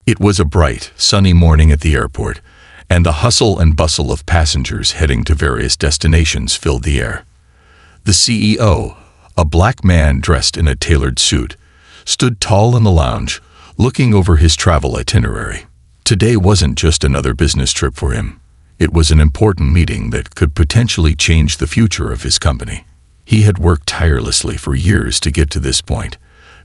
It was a bright, sunny morning at the airport, and the hustle and bustle of passengers heading to various destinations filled the air. The CEO, a black man dressed in a tailored suit, stood tall in the lounge, looking over his travel itinerary. Today wasn't just another business trip for him. It was an important meeting that could potentially change the future of his company. He had worked tirelessly for years to get to this point,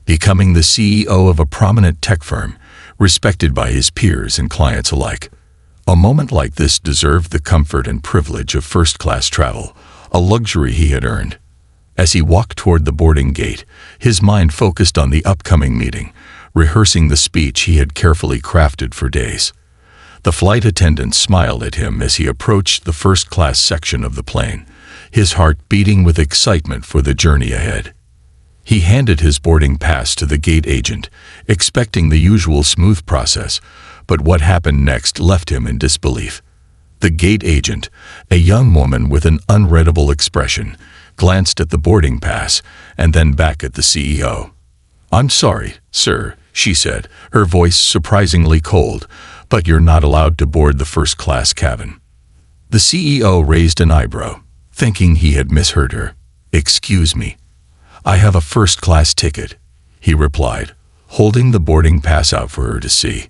becoming the CEO of a prominent tech firm, respected by his peers and clients alike. A moment like this deserved the comfort and privilege of first-class travel, a luxury he had earned. As he walked toward the boarding gate, his mind focused on the upcoming meeting, rehearsing the speech he had carefully crafted for days. The flight attendant smiled at him as he approached the first-class section of the plane, his heart beating with excitement for the journey ahead. He handed his boarding pass to the gate agent, expecting the usual smooth process, but what happened next left him in disbelief. The gate agent, a young woman with an unreadable expression, glanced at the boarding pass and then back at the CEO. "I'm sorry, sir," she said, her voice surprisingly cold, "but you're not allowed to board the first-class cabin." The CEO raised an eyebrow, thinking he had misheard her. "Excuse me. I have a first-class ticket," he replied, holding the boarding pass out for her to see.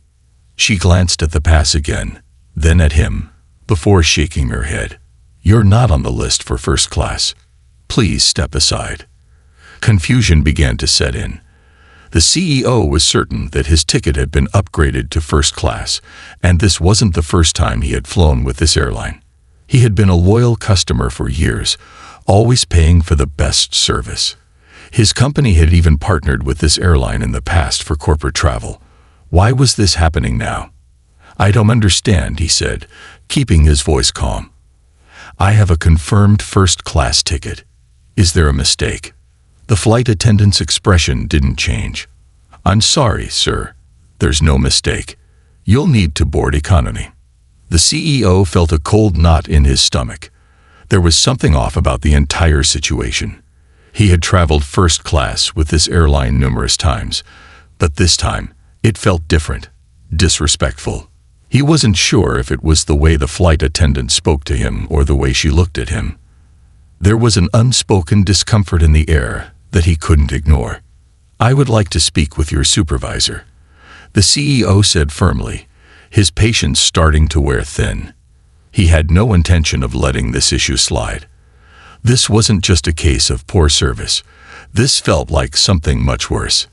She glanced at the pass again, then at him, before shaking her head. "You're not on the list for first class. Please step aside." Confusion began to set in. The CEO was certain that his ticket had been upgraded to first class, and this wasn't the first time he had flown with this airline. He had been a loyal customer for years, always paying for the best service. His company had even partnered with this airline in the past for corporate travel. Why was this happening now? "I don't understand," he said, keeping his voice calm. "I have a confirmed first-class ticket. Is there a mistake?" The flight attendant's expression didn't change. "I'm sorry, sir. There's no mistake. You'll need to board economy." The CEO felt a cold knot in his stomach. There was something off about the entire situation. He had traveled first class with this airline numerous times, but this time, it felt different, disrespectful. He wasn't sure if it was the way the flight attendant spoke to him or the way she looked at him. There was an unspoken discomfort in the air that he couldn't ignore. "I would like to speak with your supervisor," the CEO said firmly, his patience starting to wear thin. He had no intention of letting this issue slide. This wasn't just a case of poor service. This felt like something much worse.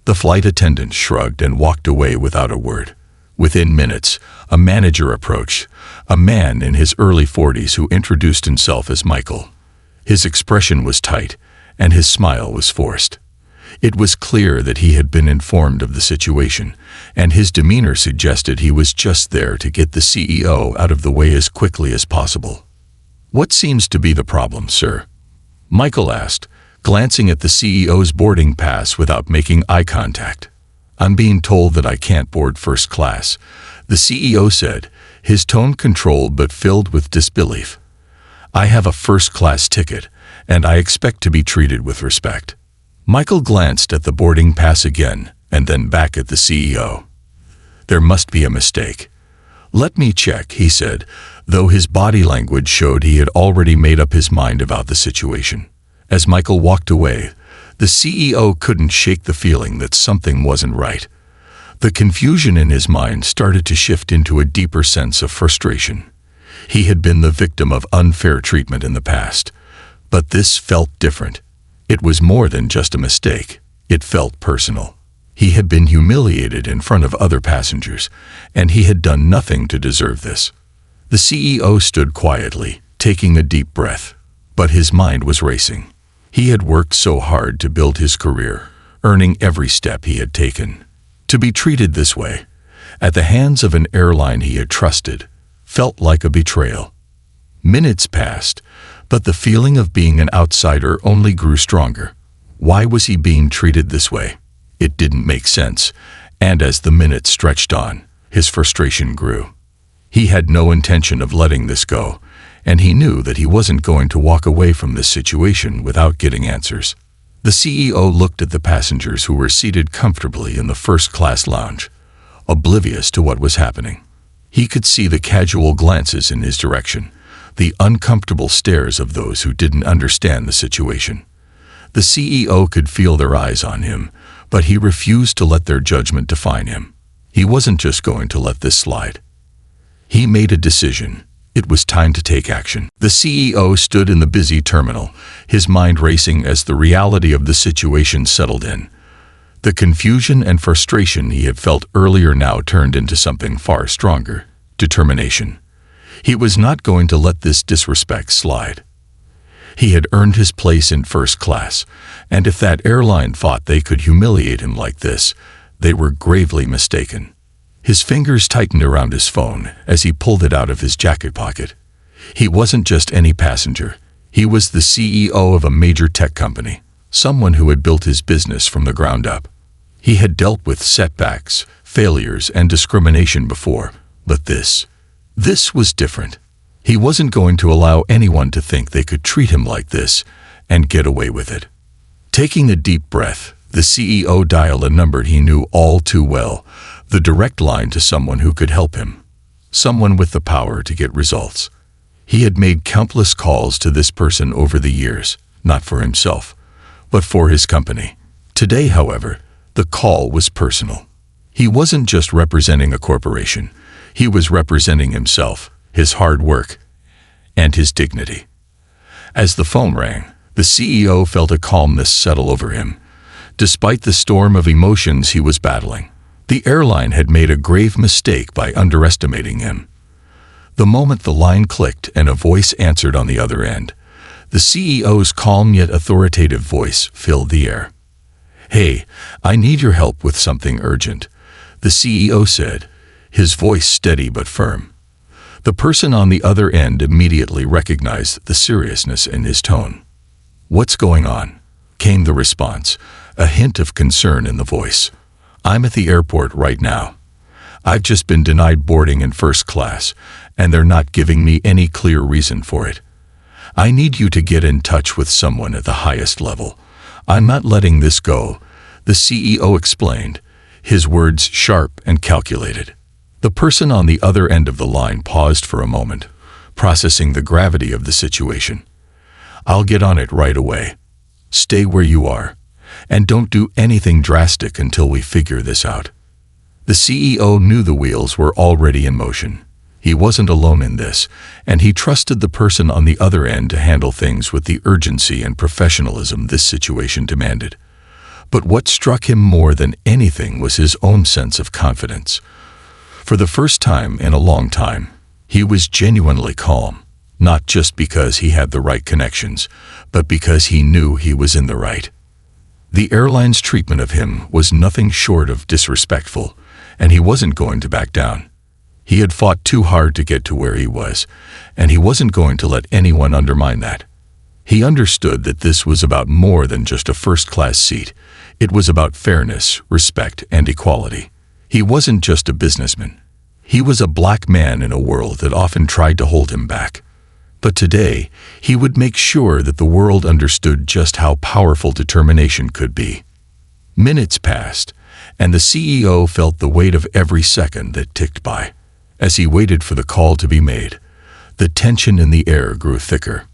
The flight attendant shrugged and walked away without a word. Within minutes, a manager approached, a man in his early 40s who introduced himself as Michael. His expression was tight, and his smile was forced. It was clear that he had been informed of the situation, and his demeanor suggested he was just there to get the CEO out of the way as quickly as possible. "What seems to be the problem, sir?" Michael asked, glancing at the CEO's boarding pass without making eye contact. "I'm being told that I can't board first class," the CEO said, his tone controlled but filled with disbelief. "I have a first-class ticket, and I expect to be treated with respect." Michael glanced at the boarding pass again, and then back at the CEO. "There must be a mistake. Let me check," he said, though his body language showed he had already made up his mind about the situation. As Michael walked away, the CEO couldn't shake the feeling that something wasn't right. The confusion in his mind started to shift into a deeper sense of frustration. He had been the victim of unfair treatment in the past, but this felt different. It was more than just a mistake. It felt personal. He had been humiliated in front of other passengers, and he had done nothing to deserve this. The CEO stood quietly, taking a deep breath, but his mind was racing. He had worked so hard to build his career, earning every step he had taken. To be treated this way, at the hands of an airline he had trusted, felt like a betrayal. Minutes passed, but the feeling of being an outsider only grew stronger. Why was he being treated this way? It didn't make sense, and as the minutes stretched on, his frustration grew. He had no intention of letting this go, and he knew that he wasn't going to walk away from this situation without getting answers. The CEO looked at the passengers who were seated comfortably in the first-class lounge. oblivious to what was happening. He could see the casual glances in his direction, the uncomfortable stares of those who didn't understand the situation. The CEO could feel their eyes on him, but he refused to let their judgment define him. He wasn't just going to let this slide. He made a decision. It was time to take action. The CEO stood in the busy terminal, his mind racing as the reality of the situation settled in. The confusion and frustration he had felt earlier now turned into something far stronger: determination. He was not going to let this disrespect slide. He had earned his place in first class, and if that airline thought they could humiliate him like this, they were gravely mistaken. His fingers tightened around his phone as he pulled it out of his jacket pocket. He wasn't just any passenger. He was the CEO of a major tech company, someone who had built his business from the ground up. He had dealt with setbacks, failures, and discrimination before, but this was different. He wasn't going to allow anyone to think they could treat him like this and get away with it. Taking a deep breath, the CEO dialed a number he knew all too well, the direct line to someone who could help him, someone with the power to get results. He had made countless calls to this person over the years, not for himself, but for his company. Today, however, the call was personal. He wasn't just representing a corporation. He was representing himself, his hard work, and his dignity. As the phone rang, the CEO felt a calmness settle over him. Despite the storm of emotions he was battling, the airline had made a grave mistake by underestimating him. The moment the line clicked and a voice answered on the other end, the CEO's calm yet authoritative voice filled the air. "Hey, I need your help with something urgent," the CEO said, his voice steady but firm. The person on the other end immediately recognized the seriousness in his tone. "What's going on?" came the response, a hint of concern in the voice. "I'm at the airport right now. I've just been denied boarding in first class, and they're not giving me any clear reason for it. I need you to get in touch with someone at the highest level. I'm not letting this go," the CEO explained, his words sharp and calculated. The person on the other end of the line paused for a moment, processing the gravity of the situation. "I'll get on it right away. Stay where you are, and don't do anything drastic until we figure this out." The CEO knew the wheels were already in motion. He wasn't alone in this, and he trusted the person on the other end to handle things with the urgency and professionalism this situation demanded. But what struck him more than anything was his own sense of confidence. For the first time in a long time, he was genuinely calm, not just because he had the right connections, but because he knew he was in the right. The airline's treatment of him was nothing short of disrespectful, and he wasn't going to back down. He had fought too hard to get to where he was, and he wasn't going to let anyone undermine that. He understood that this was about more than just a first-class seat. It was about fairness, respect, and equality. He wasn't just a businessman. He was a black man in a world that often tried to hold him back. But today, he would make sure that the world understood just how powerful determination could be. Minutes passed, and the CEO felt the weight of every second that ticked by. As he waited for the call to be made, the tension in the air grew thicker.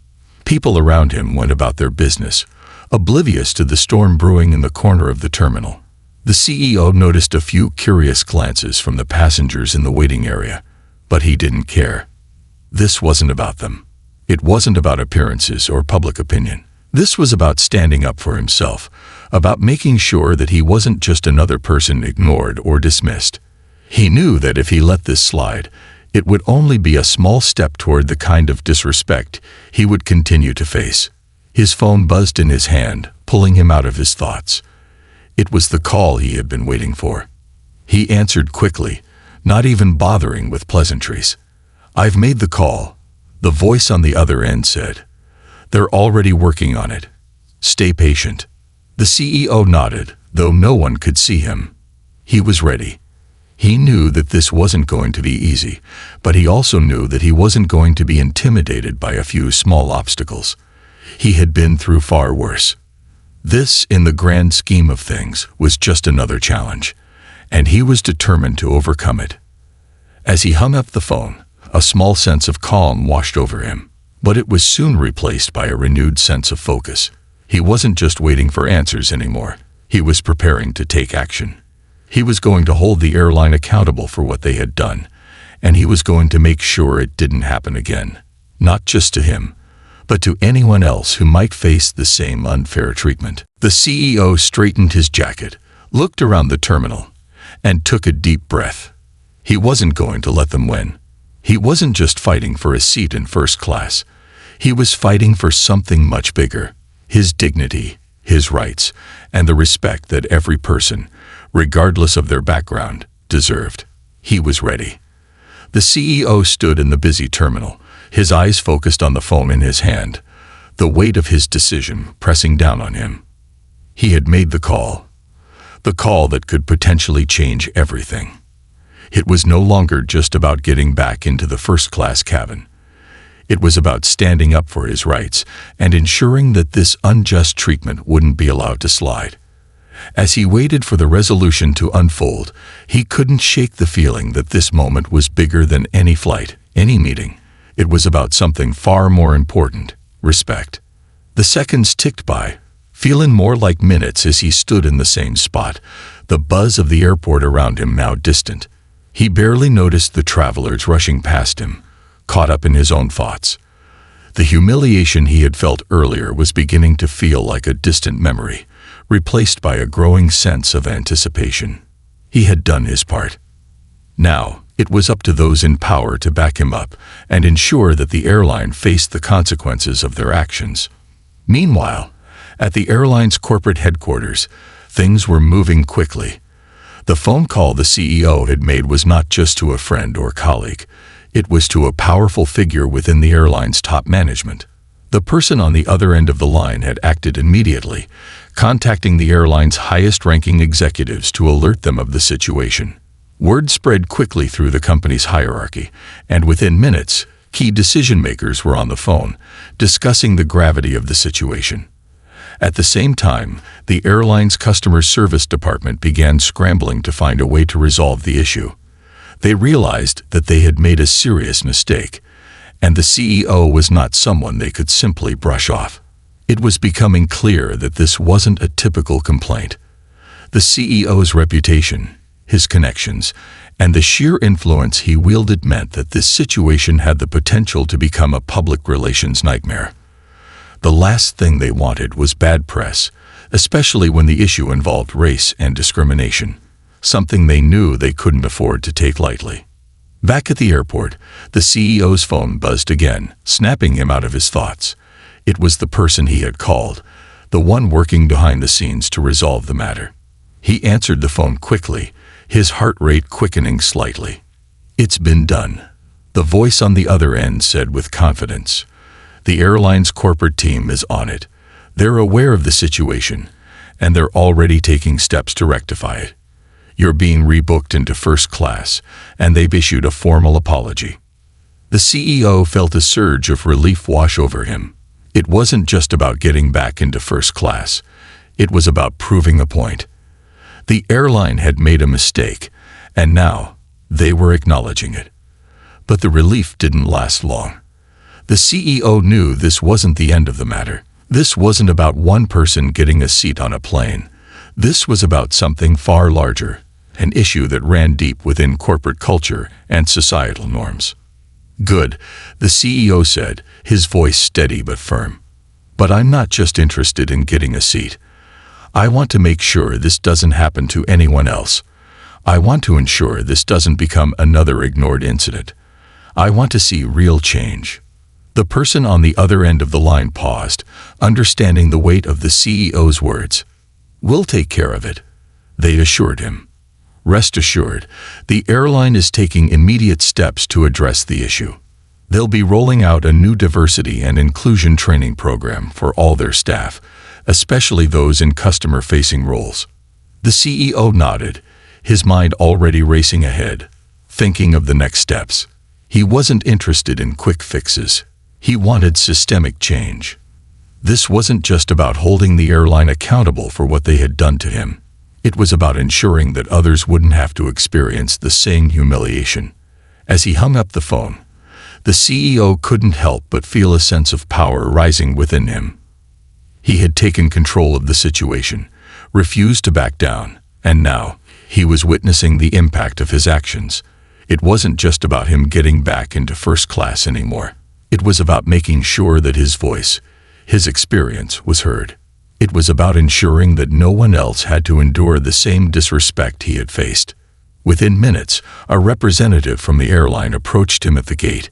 People around him went about their business, oblivious to the storm brewing in the corner of the terminal. The CEO noticed a few curious glances from the passengers in the waiting area, but he didn't care. This wasn't about them. It wasn't about appearances or public opinion. This was about standing up for himself, about making sure that he wasn't just another person ignored or dismissed. He knew that if he let this slide, it would only be a small step toward the kind of disrespect he would continue to face. His phone buzzed in his hand, pulling him out of his thoughts. It was the call he had been waiting for. He answered quickly, not even bothering with pleasantries. "I've made the call," the voice on the other end said. "They're already working on it. Stay patient." The CEO nodded, though no one could see him. He was ready. He knew that this wasn't going to be easy, but he also knew that he wasn't going to be intimidated by a few small obstacles. He had been through far worse. This, in the grand scheme of things, was just another challenge, and he was determined to overcome it. As he hung up the phone, a small sense of calm washed over him, but it was soon replaced by a renewed sense of focus. He wasn't just waiting for answers anymore. He was preparing to take action. He was going to hold the airline accountable for what they had done, and he was going to make sure it didn't happen again, not just to him, but to anyone else who might face the same unfair treatment. The CEO straightened his jacket, looked around the terminal, and took a deep breath. He wasn't going to let them win. He wasn't just fighting for a seat in first class. He was fighting for something much bigger: his dignity, his rights, and the respect that every person, regardless of their background, deserved. He was ready. The CEO stood in the busy terminal, his eyes focused on the phone in his hand, the weight of his decision pressing down on him. He had made the call that could potentially change everything. It was no longer just about getting back into the first-class cabin. It was about standing up for his rights and ensuring that this unjust treatment wouldn't be allowed to slide. As he waited for the resolution to unfold, he couldn't shake the feeling that this moment was bigger than any flight, any meeting. It was about something far more important: respect. The seconds ticked by, feeling more like minutes as he stood in the same spot, the buzz of the airport around him now distant. He barely noticed the travelers rushing past him, caught up in his own thoughts. The humiliation he had felt earlier was beginning to feel like a distant memory, replaced by a growing sense of anticipation. He had done his part. Now, it was up to those in power to back him up and ensure that the airline faced the consequences of their actions. Meanwhile, at the airline's corporate headquarters, things were moving quickly. The phone call the CEO had made was not just to a friend or colleague. It was to a powerful figure within the airline's top management. The person on the other end of the line had acted immediately, contacting the airline's highest-ranking executives to alert them of the situation. Word spread quickly through the company's hierarchy, and within minutes, key decision-makers were on the phone, discussing the gravity of the situation. At the same time, the airline's customer service department began scrambling to find a way to resolve the issue. They realized that they had made a serious mistake, and the CEO was not someone they could simply brush off. It was becoming clear that this wasn't a typical complaint. The CEO's reputation, his connections, and the sheer influence he wielded meant that this situation had the potential to become a public relations nightmare. The last thing they wanted was bad press, especially when the issue involved race and discrimination, something they knew they couldn't afford to take lightly. Back at the airport, the CEO's phone buzzed again, snapping him out of his thoughts. It was the person he had called, the one working behind the scenes to resolve the matter. He answered the phone quickly, his heart rate quickening slightly. "It's been done," the voice on the other end said with confidence. "The airline's corporate team is on it. They're aware of the situation, and they're already taking steps to rectify it. You're being rebooked into first class, and they've issued a formal apology." The CEO felt a surge of relief wash over him. It wasn't just about getting back into first class. It was about proving a point. The airline had made a mistake, and now they were acknowledging it. But the relief didn't last long. The CEO knew this wasn't the end of the matter. This wasn't about one person getting a seat on a plane. This was about something far larger, an issue that ran deep within corporate culture and societal norms. "Good," the CEO said, his voice steady but firm. "But I'm not just interested in getting a seat. I want to make sure this doesn't happen to anyone else. I want to ensure this doesn't become another ignored incident. I want to see real change." The person on the other end of the line paused, understanding the weight of the CEO's words. "We'll take care of it," they assured him. "Rest assured, the airline is taking immediate steps to address the issue. They'll be rolling out a new diversity and inclusion training program for all their staff, especially those in customer-facing roles." The CEO nodded, his mind already racing ahead, thinking of the next steps. He wasn't interested in quick fixes. He wanted systemic change. This wasn't just about holding the airline accountable for what they had done to him. It was about ensuring that others wouldn't have to experience the same humiliation. As he hung up the phone, the CEO couldn't help but feel a sense of power rising within him. He had taken control of the situation, refused to back down, and now he was witnessing the impact of his actions. It wasn't just about him getting back into first class anymore. It was about making sure that his voice, his experience, was heard. It was about ensuring that no one else had to endure the same disrespect he had faced. Within minutes, a representative from the airline approached him at the gate.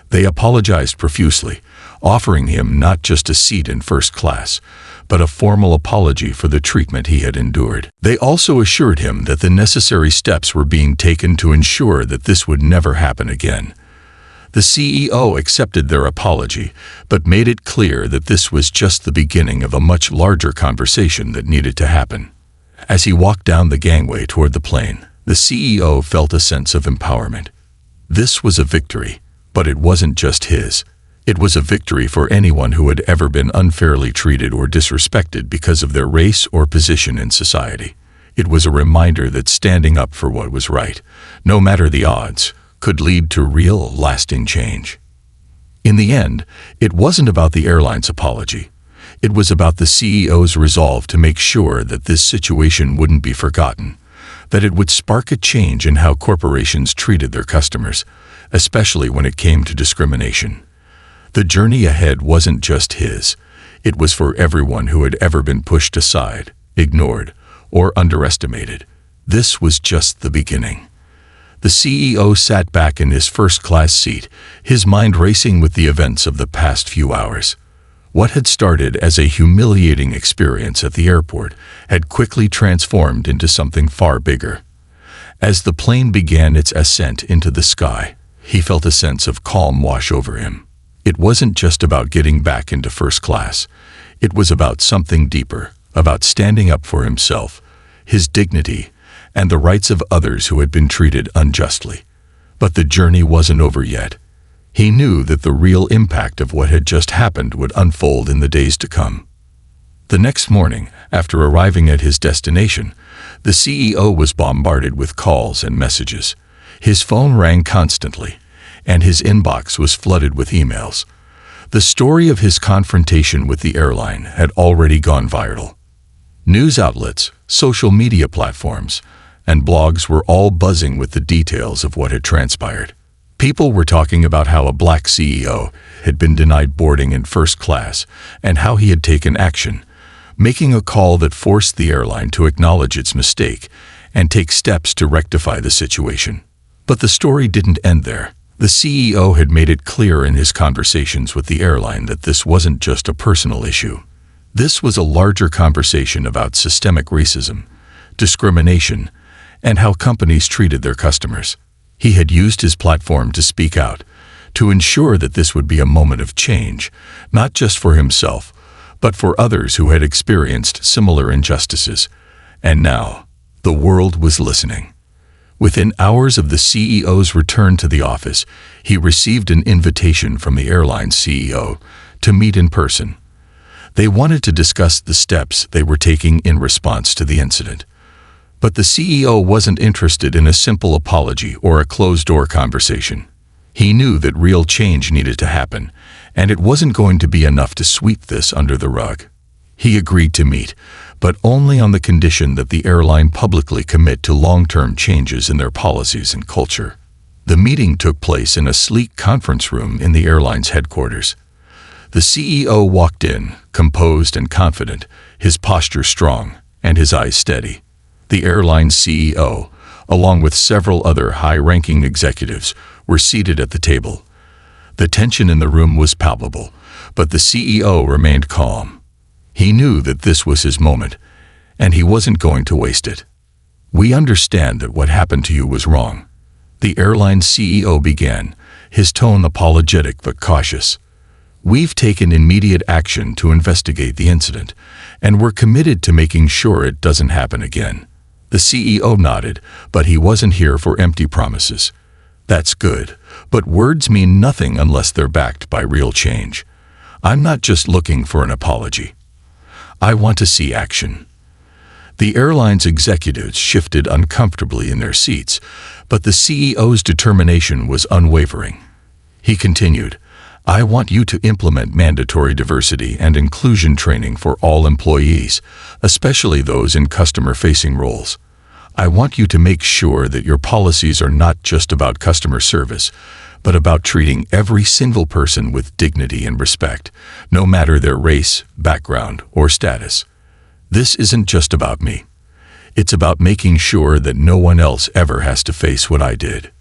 They apologized profusely, offering him not just a seat in first class, but a formal apology for the treatment he had endured. They also assured him that the necessary steps were being taken to ensure that this would never happen again. The CEO accepted their apology, but made it clear that this was just the beginning of a much larger conversation that needed to happen. As he walked down the gangway toward the plane, the CEO felt a sense of empowerment. This was a victory, but it wasn't just his. It was a victory for anyone who had ever been unfairly treated or disrespected because of their race or position in society. It was a reminder that standing up for what was right, no matter the odds, could lead to real, lasting change. In the end, it wasn't about the airline's apology. It was about the CEO's resolve to make sure that this situation wouldn't be forgotten, that it would spark a change in how corporations treated their customers, especially when it came to discrimination. The journey ahead wasn't just his. It was for everyone who had ever been pushed aside, ignored, or underestimated. This was just the beginning. The CEO sat back in his first-class seat, his mind racing with the events of the past few hours. What had started as a humiliating experience at the airport had quickly transformed into something far bigger. As the plane began its ascent into the sky, he felt a sense of calm wash over him. It wasn't just about getting back into first class. It was about something deeper, about standing up for himself, his dignity, and the rights of others who had been treated unjustly. But the journey wasn't over yet. He knew that the real impact of what had just happened would unfold in the days to come. The next morning, after arriving at his destination, the CEO was bombarded with calls and messages. His phone rang constantly, and his inbox was flooded with emails. The story of his confrontation with the airline had already gone viral. News outlets, social media platforms, and blogs were all buzzing with the details of what had transpired. People were talking about how a black CEO had been denied boarding in first class and how he had taken action, making a call that forced the airline to acknowledge its mistake and take steps to rectify the situation. But the story didn't end there. The CEO had made it clear in his conversations with the airline that this wasn't just a personal issue. This was a larger conversation about systemic racism, discrimination, and how companies treated their customers. He had used his platform to speak out, to ensure that this would be a moment of change, not just for himself, but for others who had experienced similar injustices. And now, the world was listening. Within hours of the CEO's return to the office, he received an invitation from the airline's CEO to meet in person. They wanted to discuss the steps they were taking in response to the incident. But the CEO wasn't interested in a simple apology or a closed-door conversation. He knew that real change needed to happen, and it wasn't going to be enough to sweep this under the rug. He agreed to meet, but only on the condition that the airline publicly commit to long-term changes in their policies and culture. The meeting took place in a sleek conference room in the airline's headquarters. The CEO walked in, composed and confident, his posture strong, and his eyes steady. The airline's CEO, along with several other high-ranking executives, were seated at the table. The tension in the room was palpable, but the CEO remained calm. He knew that this was his moment, and he wasn't going to waste it. "We understand that what happened to you was wrong," the airline's CEO began, his tone apologetic but cautious. "We've taken immediate action to investigate the incident, and we're committed to making sure it doesn't happen again." The CEO nodded, but he wasn't here for empty promises. "That's good, but words mean nothing unless they're backed by real change. I'm not just looking for an apology. I want to see action." The airline's executives shifted uncomfortably in their seats, but the CEO's determination was unwavering. He continued, "I want you to implement mandatory diversity and inclusion training for all employees, especially those in customer-facing roles. I want you to make sure that your policies are not just about customer service, but about treating every single person with dignity and respect, no matter their race, background, or status. This isn't just about me. It's about making sure that no one else ever has to face what I did."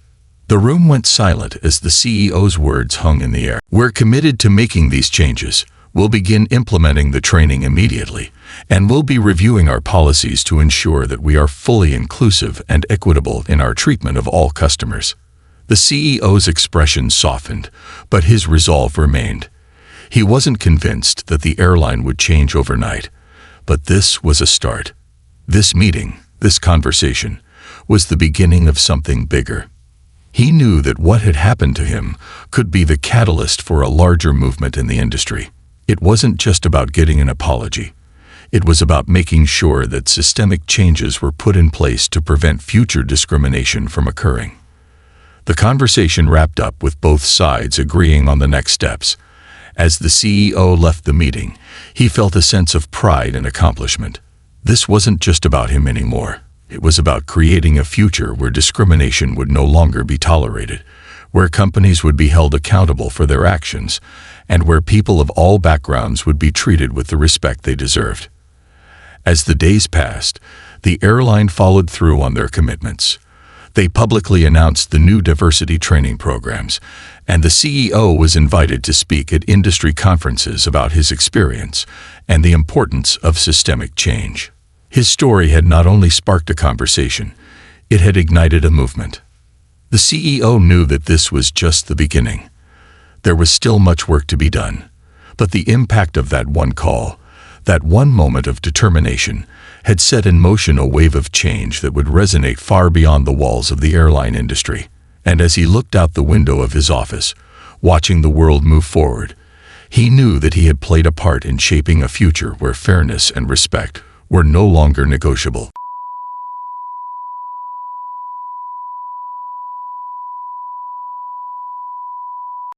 The room went silent as the CEO's words hung in the air. "We're committed to making these changes. We'll begin implementing the training immediately, and we'll be reviewing our policies to ensure that we are fully inclusive and equitable in our treatment of all customers." The CEO's expression softened, but his resolve remained. He wasn't convinced that the airline would change overnight, but this was a start. This meeting, this conversation, was the beginning of something bigger. He knew that what had happened to him could be the catalyst for a larger movement in the industry. It wasn't just about getting an apology. It was about making sure that systemic changes were put in place to prevent future discrimination from occurring. The conversation wrapped up with both sides agreeing on the next steps. As the CEO left the meeting, he felt a sense of pride and accomplishment. This wasn't just about him anymore. It was about creating a future where discrimination would no longer be tolerated, where companies would be held accountable for their actions, and where people of all backgrounds would be treated with the respect they deserved. As the days passed, the airline followed through on their commitments. They publicly announced the new diversity training programs, and the CEO was invited to speak at industry conferences about his experience and the importance of systemic change. His story had not only sparked a conversation, it had ignited a movement. The CEO knew that this was just the beginning. There was still much work to be done, but the impact of that one call, that one moment of determination, had set in motion a wave of change that would resonate far beyond the walls of the airline industry. And as he looked out the window of his office, watching the world move forward, he knew that he had played a part in shaping a future where fairness and respect were no longer negotiable.